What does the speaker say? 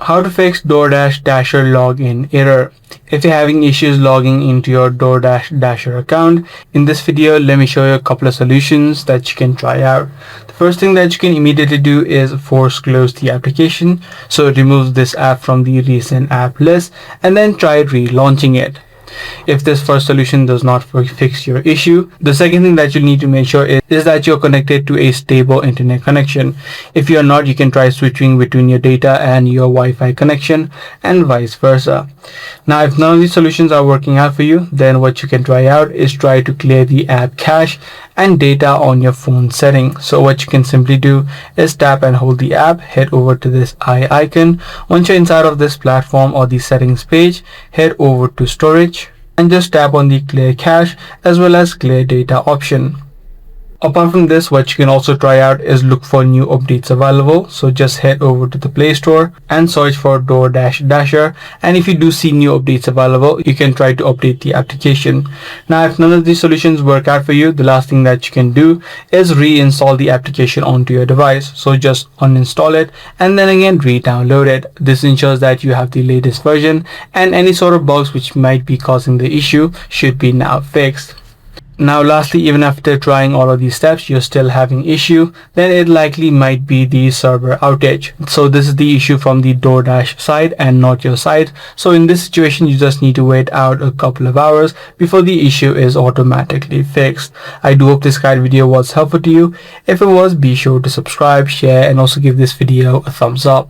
How to fix DoorDash Dasher login error. If you're having issues logging into your DoorDash Dasher account, in this video let me show you a couple of solutions that you can try out. The first thing that you can immediately do is force close the application, so remove this app from the recent app list and then try relaunching it. If this first solution does not fix your issue, the second thing that you need to make sure is that you're connected to a stable internet connection. If you're not, you can try switching between your data and your Wi-Fi connection and vice versa. Now, if none of these solutions are working out for you, then what you can try out is try to clear the app cache and data on your phone setting. So what you can simply do is tap and hold the app, head over to this eye icon. Once you're inside of this platform or the settings page, head over to storage and just tap on the clear cache as well as clear data option. Apart from this, what you can also try out is look for new updates available. So just head over to the Play Store and search for DoorDash Dasher, and if you do see new updates available, you can try to update the application. Now, if none of these solutions work out for you, the last thing that you can do is reinstall the application onto your device. So just uninstall it and then again re-download it. This ensures that you have the latest version and any sort of bugs which might be causing the issue should be now fixed. Now lastly, even after trying all of these steps, you're still having issue, then it likely might be the server outage. So this is the issue from the DoorDash side and not your side. So in this situation, you just need to wait out a couple of hours before the issue is automatically fixed. I do hope this guide video was helpful to you. If it was, be sure to subscribe, share, and also give this video a thumbs up.